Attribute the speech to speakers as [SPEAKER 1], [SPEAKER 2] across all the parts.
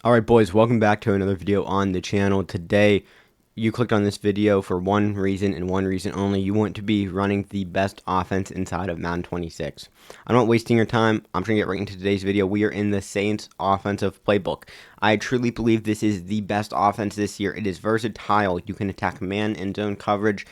[SPEAKER 1] Alright boys, welcome back to another video on the channel. Today, you clicked on this video for one reason and one reason only. You want to be running the best offense inside of Madden 26. I'm not wasting your time. I'm trying to get right into today's video. We are in the Saints offensive playbook. I truly believe this is the best offense this year. It is versatile. You can attack man and zone coverage,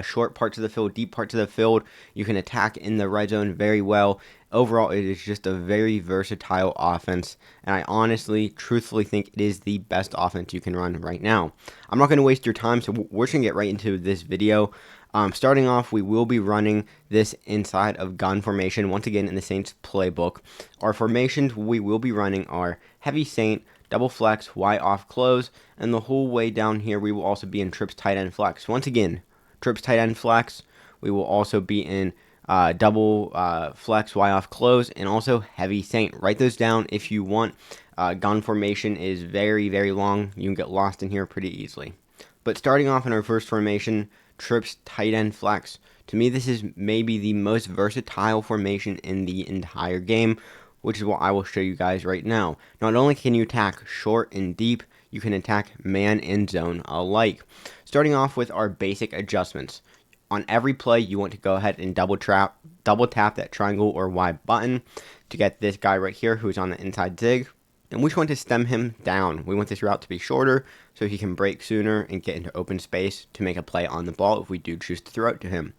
[SPEAKER 1] short parts of the field, deep parts of the field. You can attack in the red zone very well. Overall, it is just a very versatile offense, and I honestly, truthfully think it is the best offense you can run right now. I'm not going to waste your time, so we're just going to get right into this video. Starting off, we will be running this inside of gun formation, once again in the Saints playbook. Our formations we will be running are heavy Saint, double flex, Y off close, and the whole way down here we will also be in trips tight end flex. Once again, trips tight end flex, we will also be in double flex, Y off close, and also heavy Saint. Write those down if you want. Gun formation is very, very long. You can get lost in here pretty easily. But starting off in our first formation, trips tight end flex. To me, this is maybe the most versatile formation in the entire game, which is what I will show you guys right now. Not only can you attack short and deep, you can attack man and zone alike. Starting off with our basic adjustments. On every play, you want to go ahead and double tap that triangle or Y button to get this guy right here who's on the inside zig. And we just want to stem him down. We want this route to be shorter so he can break sooner and get into open space to make a play on the ball if we do choose to throw it to him.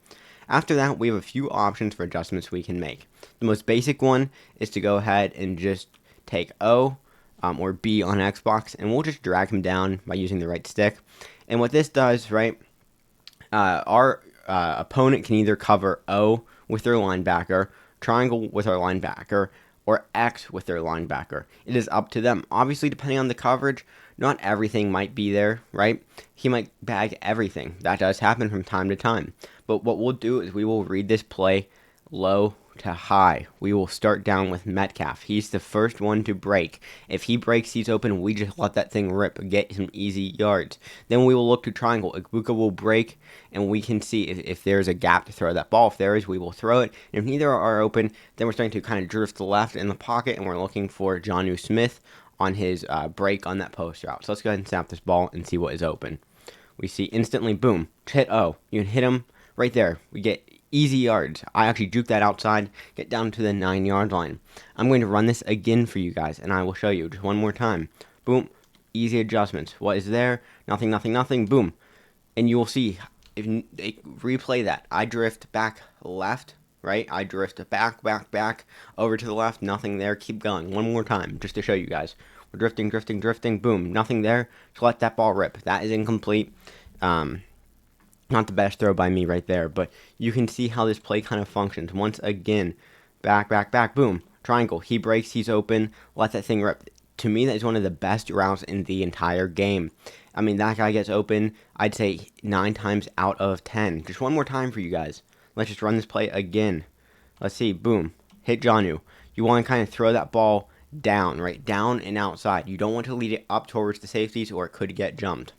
[SPEAKER 1] After that, we have a few options for adjustments we can make. The most basic one is to go ahead and just take O or B on Xbox, and we'll just drag him down by using the right stick. And what this does, right, our opponent can either cover O with their linebacker, triangle with our linebacker, or X with their linebacker. It is up to them. Obviously, depending on the coverage, not everything might be there, right? He might bag everything. That does happen from time to time. But what we'll do is we will read this play low to high. We will start down with Metcalf. He's the first one to break. If he breaks, he's open. We just let that thing rip, get some easy yards. Then we will look to triangle. Ibuka will break, and we can see if there's a gap to throw that ball. If there is, we will throw it. And if neither are open, then we're starting to kind of drift to the left in the pocket, and we're looking for Jonnu Smith on his break on that post route. So let's go ahead and snap this ball and see what is open. We see instantly, boom, hit O. You can hit him right there. We get easy yards. I actually juke that outside, get down to the 9-yard line. I'm going to run this again for you guys, and I will show you just one more time. Boom, easy adjustments. What is there? Nothing, nothing, nothing. Boom. And you will see, if they replay that, I drift back left, right? I drift back, over to the left. Nothing there. Keep going. One more time, just to show you guys. We're drifting, drifting, drifting. Boom, nothing there. Just let that ball rip. That is incomplete. Not the best throw by me right there, but you can see how this play kind of functions. Once again, back, boom, triangle. He breaks, he's open, let that thing rip. To me, that is one of the best routes in the entire game. I mean, that guy gets open, I'd say 9 times out of 10. Just one more time for you guys. Let's just run this play again. Let's see, boom, hit Jonnu. You want to kind of throw that ball down, right? Down and outside. You don't want to lead it up towards the safeties or it could get jumped.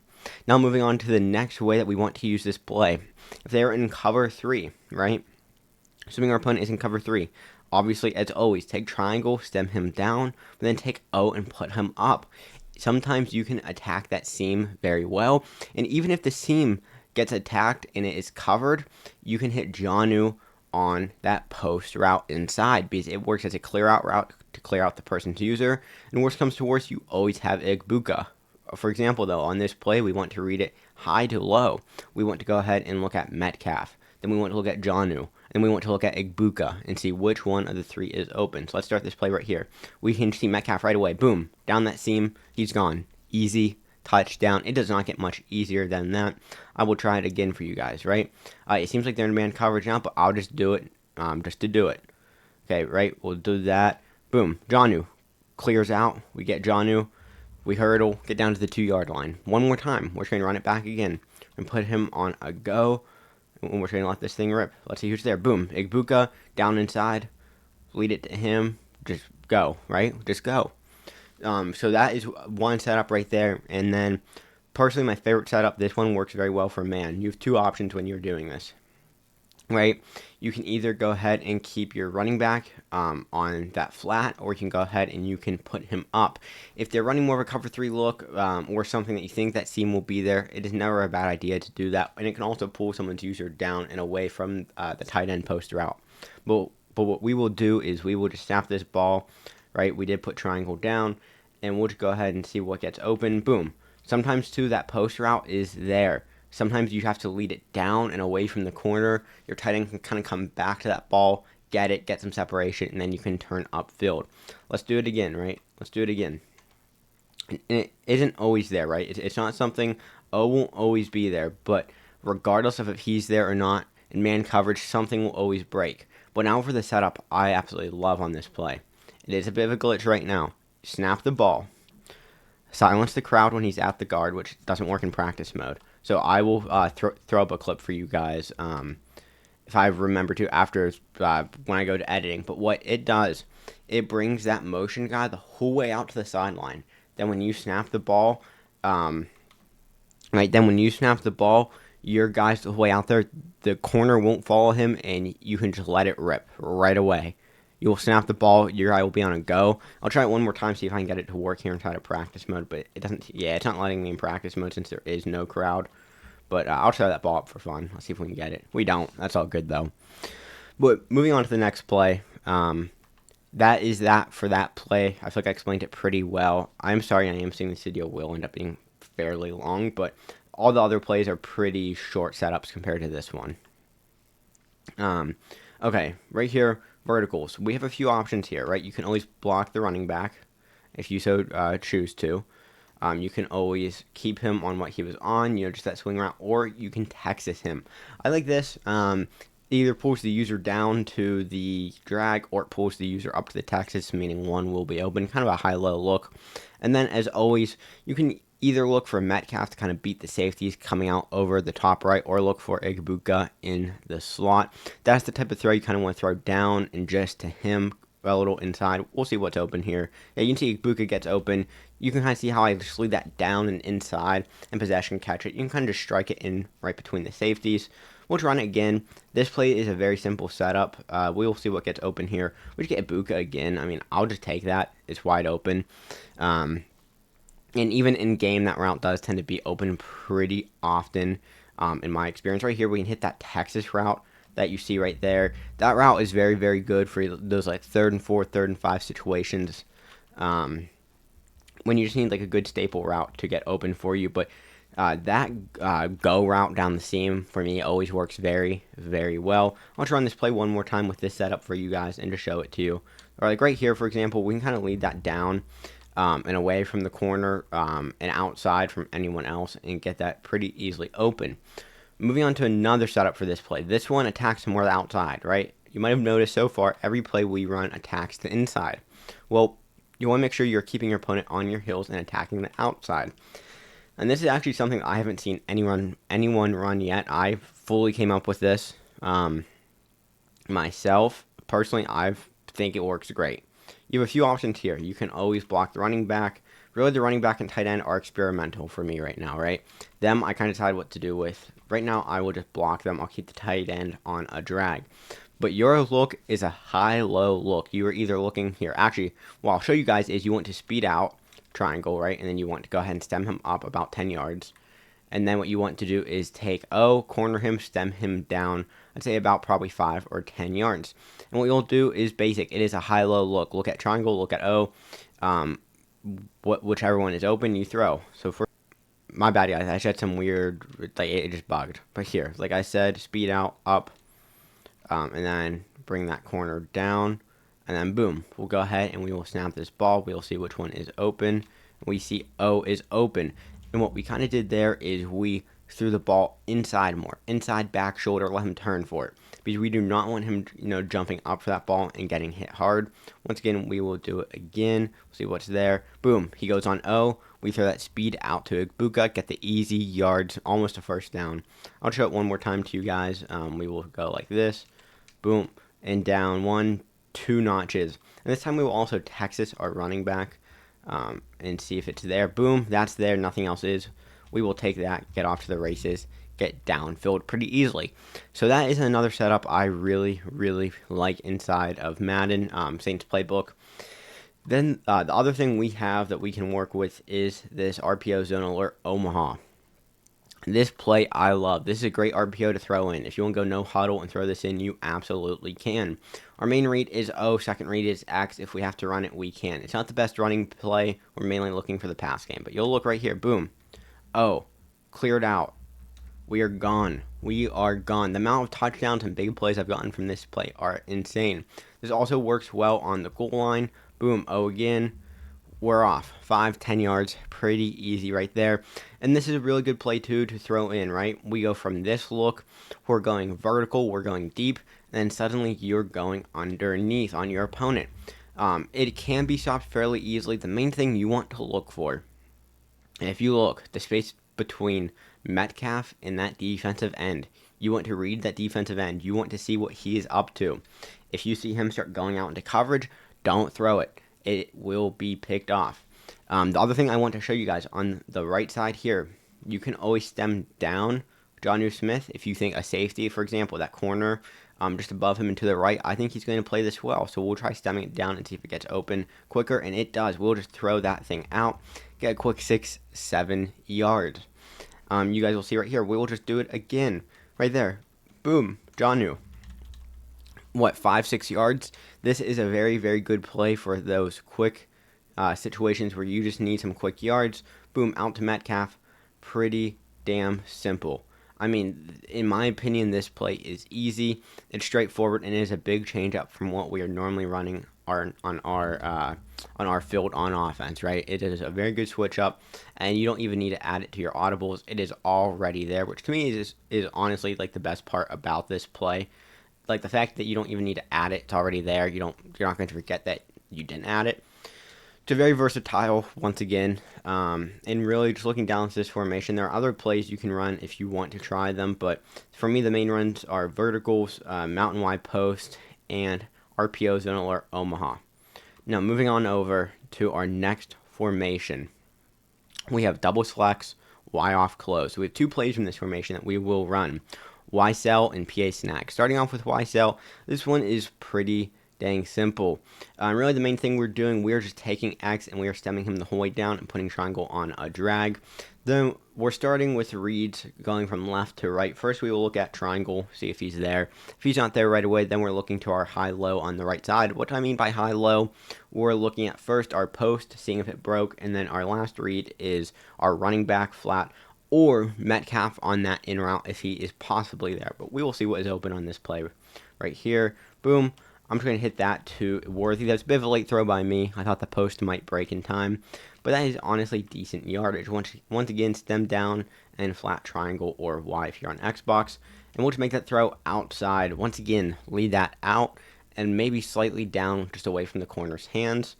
[SPEAKER 1] Now moving on to the next way that we want to use this play. If they're in cover 3, right? Assuming our opponent is in cover 3, obviously, as always, take triangle, stem him down, but then take O and put him up. Sometimes you can attack that seam very well, and even if the seam gets attacked and it is covered, you can hit Jonnu on that post route inside because it works as a clear out route to clear out the person's user, and worst comes to worst, you always have Ibuka. For example, though, on this play, we want to read it high to low. We want to go ahead and look at Metcalf. Then we want to look at Jonnu. And we want to look at Ibuka and see which one of the 3 is open. So let's start this play right here. We can see Metcalf right away. Boom. Down that seam. He's gone. Easy. Touchdown. It does not get much easier than that. I will try it again for you guys, right? It seems like they're in man coverage now, but I'll just do it just to do it. Okay, right? We'll do that. Boom. Jonnu clears out. We get Jonnu. We hurdle, get down to the 2-yard line. One more time. We're trying to run it back again and put him on a go. And we're trying to let this thing rip. Let's see who's there. Boom. Ibuka down inside. Lead it to him. Just go, right? Just go. So that is one setup right there. And then, personally, my favorite setup, this one works very well for man. You have 2 options when you're doing this. right? You can either go ahead and keep your running back on that flat, or you can go ahead and you can put him up. If they're running more of a cover 3 look or something that you think that seam will be there, it is never a bad idea to do that. And it can also pull someone's user down and away from the tight end post route. But what we will do is we will just snap this ball, right? We did put triangle down, and we'll just go ahead and see what gets open. Boom. Sometimes, too, that post route is there. Sometimes you have to lead it down and away from the corner. Your tight end can kind of come back to that ball, get it, get some separation, and then you can turn upfield. Let's do it again, right? Let's do it again. And it isn't always there, right? It's not something, O won't always be there, but regardless of if he's there or not, in man coverage, something will always break. But now for the setup I absolutely love on this play. It is a bit of a glitch right now. Snap the ball. Silence the crowd when he's at the guard, which doesn't work in practice mode. So I will throw up a clip for you guys if I remember to after when I go to editing. But what it does, it brings that motion guy the whole way out to the sideline. Then when you snap the ball, your guy's the whole way out there. The corner won't follow him, and you can just let it rip right away. You will snap the ball, your guy will be on a go. I'll try it one more time, see if I can get it to work here inside of practice mode, but it doesn't, it's not letting me in practice mode since there is no crowd. But I'll try that ball up for fun. Let's see if we can get it. We don't. That's all good, though. But moving on to the next play, that is that for that play. I feel like I explained it pretty well. I'm sorry, I am seeing this video will end up being fairly long, but all the other plays are pretty short setups compared to this one. Okay, right here, verticals. We have a few options here, right? You can always block the running back if you so choose to. You can always keep him on what he was on, just that swing route, or you can Texas him. I like this. Either pulls the user down to the drag, or it pulls the user up to the Texas, meaning one will be open. Kind of a high-low look. And then, as always, you can either look for Metcalf to kind of beat the safeties coming out over the top right, or look for Igbuka in the slot. That's the type of throw you kind of want to throw down and just to him, a little inside. We'll see what's open here. Yeah, you can see Igbuka gets open. You can kind of see how I just lead that down and inside, and possession catch it. You can kind of just strike it in right between the safeties. We'll run it again. This play is a very simple setup. We will see what gets open here. We just get Igbuka again. I mean, I'll just take that. It's wide open. And even in game, that route does tend to be open pretty often in my experience. Right here, we can hit that Texas route that you see right there. That route is very, very good for those like 3rd and 4, 3rd and 5 situations. When you just need like a good staple route to get open for you. But that go route down the seam for me always works very, very well. I'll just run this play one more time with this setup for you guys and to show it to you. Or like right here, for example, we can kind of lead that down and away from the corner and outside from anyone else and get that pretty easily open. Moving on to another setup for this play. This one attacks more the outside, right? You might have noticed so far, every play we run attacks the inside. Well, you want to make sure you're keeping your opponent on your heels and attacking the outside. And this is actually something I haven't seen anyone run yet. I fully came up with this myself. Personally, I think it works great. You have a few options here. You can always block the running back. Really, the running back and tight end are experimental for me right now, right? Them, I kind of decide what to do with. Right now, I will just block them. I'll keep the tight end on a drag. But your look is a high-low look. You are either looking here. Actually, what I'll show you guys is you want to speed out, triangle, right? And then you want to go ahead and stem him up about 10 yards. And then what you want to do is take O, corner him, stem him down, I'd say about probably 5 or 10 yards. And what you'll do is basic. It is a high-low look. Look at triangle, look at O. Whichever one is open, you throw. So for my bad, guys, I had some weird, like it just bugged. But here, like I said, speed out, up, and then bring that corner down, and then boom, we'll go ahead and we will snap this ball. We'll see which one is open. We see O is open, and what we kind of did there is we threw the ball inside more, inside back shoulder, let him turn for it, because we do not want him, jumping up for that ball and getting hit hard. Once again, we will do it again. We'll see what's there. Boom, he goes on O. We throw that speed out to Igbuka, get the easy yards, almost a first down. I'll show it one more time to you guys. We will go like this, boom, and down 1, 2 notches. And this time we will also Texas our running back and see if it's there. Boom, that's there, nothing else is. we will take that, get off to the races, get downfield pretty easily. So that is another setup I really, really like inside of Madden, Saints Playbook. Then the other thing we have that we can work with is this RPO Zone Alert Omaha. This play I love. This is a great RPO to throw in. If you want to go no huddle and throw this in, you absolutely can. Our main read is O, second read is X. If we have to run it, we can. It's not the best running play. We're mainly looking for the pass game. But you'll look right here. Boom. O. Cleared out. We are gone. We are gone. The amount of touchdowns and big plays I've gotten from this play are insane. This also works well on the goal line. Boom. O again. We're off. 5-10 yards. Pretty easy right there. And this is a really good play too to throw in, right? We go from this look, we're going vertical, we're going deep, and then suddenly you're going underneath on your opponent. It can be stopped fairly easily. The main thing you want to look for, and if you look, the space between Metcalf and that defensive end, you want to read that defensive end. You want to see what he is up to. If you see him start going out into coverage, don't throw it. It will be picked off. The other thing I want to show you guys on the right side here, you can always stem down Jonnu Smith. If you think a safety, for example, that corner just above him and to the right, I think he's going to play this well. So we'll try stemming it down and see if it gets open quicker, and it does. We'll just throw that thing out, get a quick 6-7 yards. You guys will see right here, we will just do it again. Right there. Boom. Jonnu. 5-6 yards? This is a very, very good play for those quick situations where you just need some quick yards. Boom, out to Metcalf. Pretty damn simple. I mean, in my opinion, this play is easy. It's straightforward, and it is a big change up from what we are normally running on our field on offense, right? It is a very good switch up, and you don't even need to add it to your audibles. It is already there, which to me is honestly like the best part about this play. Like the fact that you don't even need to add it; it's already there. You're not going to forget that you didn't add it. It's very versatile once again, and really just looking down at this formation, there are other plays you can run if you want to try them. But for me, the main runs are verticals, mountain wide post, and RPO Zone Alert Omaha. Now moving on over to our next formation, we have double flex, Y off close. So we have two plays from this formation that we will run. Y-Cell and PA Snag. Starting off with Y-Cell, this one is pretty dang simple. Really the main thing we're doing, we're just taking X and we are stemming him the whole way down and putting triangle on a drag. Then we're starting with reads going from left to right. First we will look at triangle, see if he's there. If he's not there right away, then we're looking to our high-low on the right side. What do I mean by high-low? We're looking at first our post, seeing if it broke, and then our last read is our running back flat, or Metcalf on that in route if he is possibly there. But we will see what is open on this play right here. Boom. I'm just going to hit that to Worthy. That's a bit of a late throw by me. I thought the post might break in time. But that is honestly decent yardage. Once again, stem down and flat triangle or Y if you're on Xbox. And we'll just make that throw outside. Once again, lead that out and maybe slightly down just away from the corner's hands.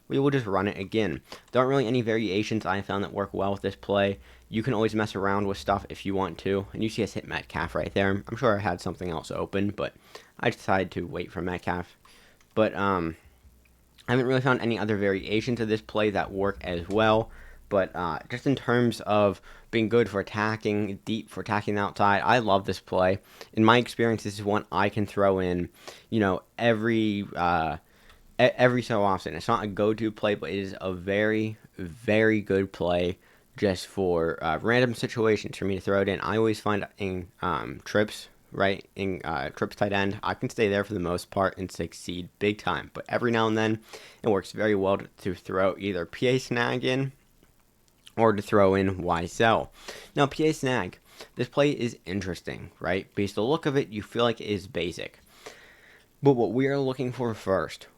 [SPEAKER 1] We will just run it again. There aren't really any variations I found that work well with this play. You can always mess around with stuff if you want to. And you see us hit Metcalf right there. I'm sure I had something else open, but I decided to wait for Metcalf. But I haven't really found any other variations of this play that work as well. But just in terms of being good for attacking, deep for attacking outside, I love this play. In my experience, this is one I can throw in, every so often. It's not a go-to play, but it is a very, very good play just for random situations for me to throw it in. I always find in trips, right, in trips tight end, I can stay there for the most part and succeed big time. But every now and then, it works very well to throw either PA Snag in or to throw in Y-Cell. Now, PA Snag, this play is interesting, right? Because the look of it, you feel like it is basic. But what we are looking for first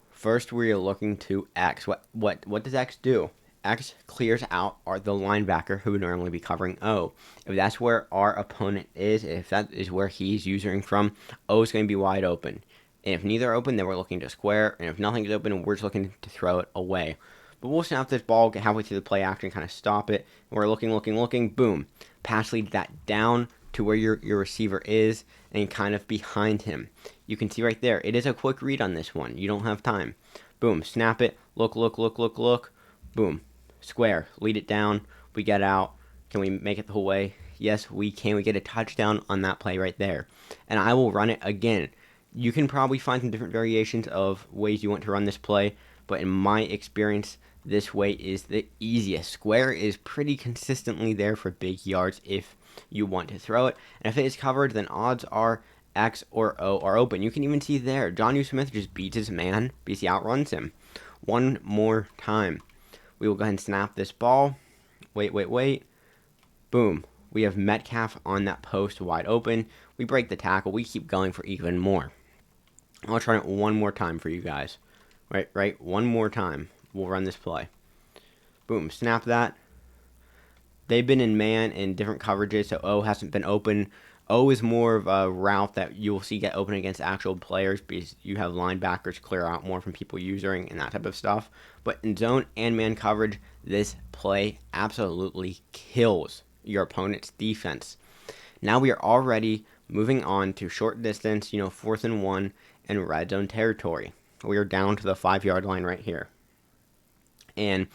[SPEAKER 1] we are looking to X. What does X do? X clears out the linebacker who would normally be covering O. If that's where our opponent is, if that is where he's using from, O is going to be wide open. And if neither are open, then we're looking to square. And if nothing is open, we're just looking to throw it away. But we'll snap this ball, get halfway through the play action, kind of stop it. And we're looking, boom. Pass lead that down to where your receiver is and kind of behind him. You can see right there, it is a quick read on this one. You don't have time. Boom, snap it, look. Boom, square, lead it down. We get out, Can we make it the whole way? Yes, we can. We get a touchdown on that play right there. And I will run it again. You can probably find some different variations of ways you want to run this play, but in my experience, this way is the easiest. Square is pretty consistently there for big yards if you want to throw it. And if it is covered, then odds are X or O are open. You can even see there, Jonnu Smith just beats his man because he outruns him. One more time. We will go ahead and snap this ball. Wait. Boom. We have Metcalf on that post wide open. We break the tackle. We keep going for even more. I'll try it one more time for you guys. Right. One more time. We'll run this play. Boom. Snap that. They've been in man in different coverages, so O hasn't been open. O is more of a route that you will see get open against actual players because you have linebackers clear out more from people using and that type of stuff. But in zone and man coverage, this play absolutely kills your opponent's defense. Now we are already moving on to short distance, 4th and 1 and red zone territory. We are down to the 5-yard line right here. And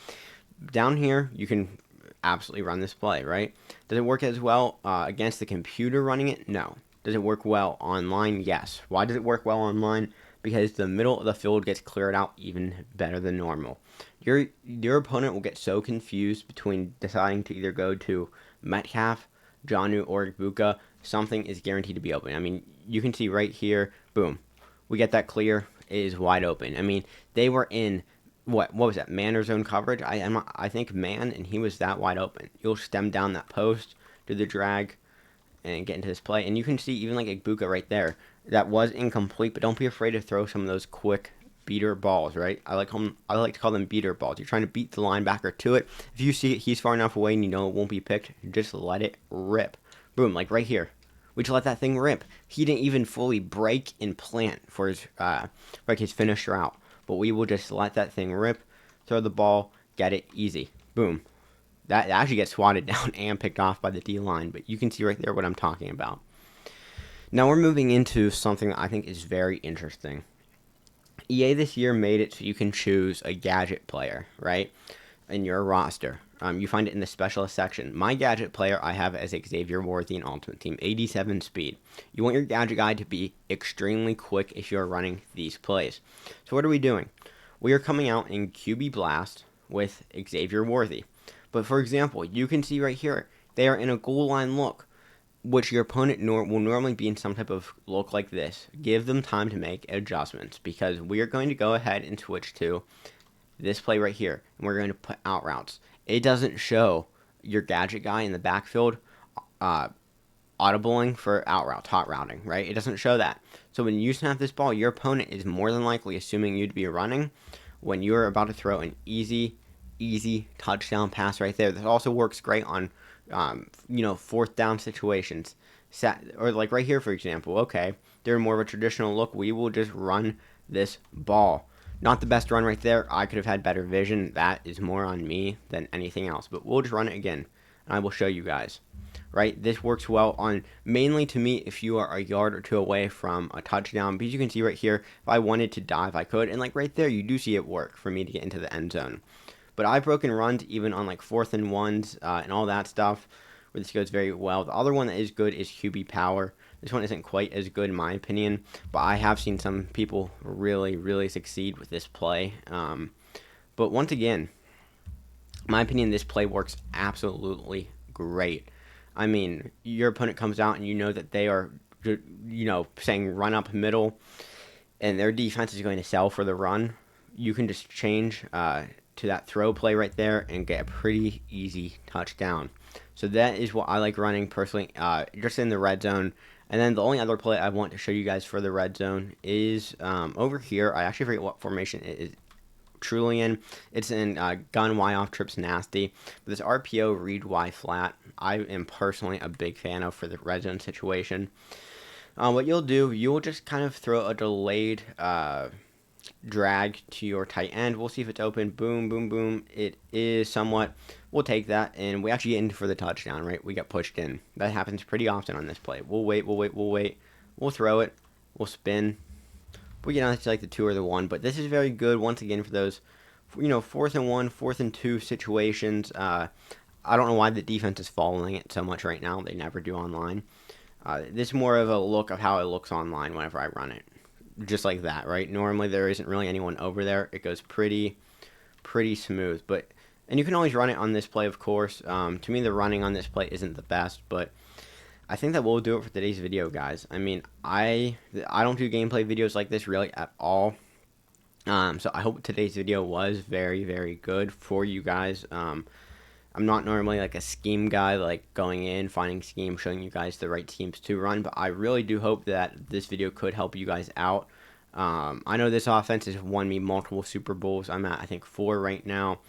[SPEAKER 1] down here, you can absolutely run this play, right? Does it work as well against the computer running it? No. Does it work well online? Yes. Why does it work well online? Because the middle of the field gets cleared out even better than normal. Your opponent will get so confused between deciding to either go to Metcalf, Jonnu, or Egbuka. Something is guaranteed to be open. I mean, you can see right here, boom. We get that clear. It is wide open. I mean, they were in what was that, man or zone coverage? I think man, and he was that wide open. You'll stem down that post, do the drag, and get into this play. And you can see even like Egbuka right there. That was incomplete, but don't be afraid to throw some of those quick beater balls, right? I like to call them beater balls. You're trying to beat the linebacker to it. If you see he's far enough away and you know it won't be picked, just let it rip. Boom, like right here. We just let that thing rip. He didn't even fully break and plant for his finisher out. But we will just let that thing rip, throw the ball, get it easy. Boom. That actually gets swatted down and picked off by the D-line, but you can see right there what I'm talking about. Now we're moving into something that I think is very interesting. EA this year made it so you can choose a gadget player, right, in your roster. You find it in the specialist section. My gadget player I have as Xavier Worthy in Ultimate Team, 87 speed. You want your gadget guy to be extremely quick if you're running these plays. So what are we doing? We are coming out in QB Blast with Xavier Worthy. But for example, you can see right here, they are in a goal line look, which your opponent will normally be in some type of look like this. Give them time to make adjustments because we are going to go ahead and switch to this play right here, and we're going to put out routes. It doesn't show your gadget guy in the backfield audibling for out routes, hot routing, right? It doesn't show that. So when you snap this ball, your opponent is more than likely assuming you to be running when you're about to throw an easy touchdown pass right there. This also works great on, 4th down situations. Or like right here, for example, okay, they're more of a traditional look. We will just run this ball. Not the best run right there. I could have had better vision. That is more on me than anything else. But we'll just run it again, and I will show you guys. Right? This works well on, mainly to me, if you are a yard or two away from a touchdown. Because you can see right here, if I wanted to dive, I could. And like right there, you do see it work for me to get into the end zone. But I've broken runs even on like 4th and 1s and all that stuff, where this goes very well. The other one that is good is QB Power. This one isn't quite as good in my opinion, but I have seen some people really succeed with this play. But once again, in my opinion, this play works absolutely great. I mean, your opponent comes out and you know that they are, saying run up middle, and their defense is going to sell for the run. You can just change to that throw play right there and get a pretty easy touchdown. So that is what I like running personally, just in the red zone. And then the only other play I want to show you guys for the red zone is over here. I actually forget what formation it is truly in. It's in gun Y off trips nasty. But this RPO read Y flat, I am personally a big fan of for the red zone situation. What you'll do, you'll just kind of throw a delayed drag to your tight end. We'll see if it's open. Boom. It is somewhat. We'll take that, and we actually get in for the touchdown, right? We got pushed in. That happens pretty often on this play. We'll wait. We'll throw it. We'll spin. We get on to like the 2 or the 1, but this is very good once again for those, 4th and 1, 4th and 2 situations. I don't know why the defense is following it so much right now. They never do online. This is more of a look of how it looks online whenever I run it. Just like that, right? Normally there isn't really anyone over there. It goes pretty smooth. And you can always run it on this play, of course. To me, the running on this play isn't the best, but I think that we'll do it for today's video, guys. I mean, I don't do gameplay videos like this really at all. So I hope today's video was very good for you guys. I'm not normally like a scheme guy, like going in, finding schemes, showing you guys the right schemes to run, but I really do hope that this video could help you guys out. I know this offense has won me multiple Super Bowls. I'm at, I think, 4 right now.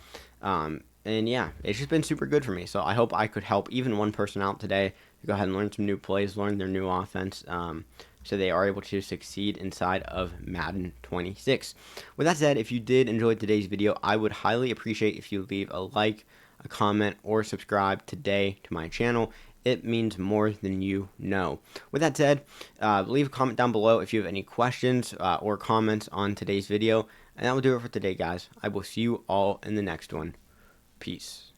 [SPEAKER 1] And yeah, it's just been super good for me. So I hope I could help even one person out today to go ahead and learn some new plays, learn their new offense, so they are able to succeed inside of Madden 26. With that said, if you did enjoy today's video, I would highly appreciate if you leave a like, a comment, or subscribe today to my channel. It means more than you know. With that said, leave a comment down below if you have any questions or comments on today's video. And that will do it for today, guys. I will see you all in the next one. Peace.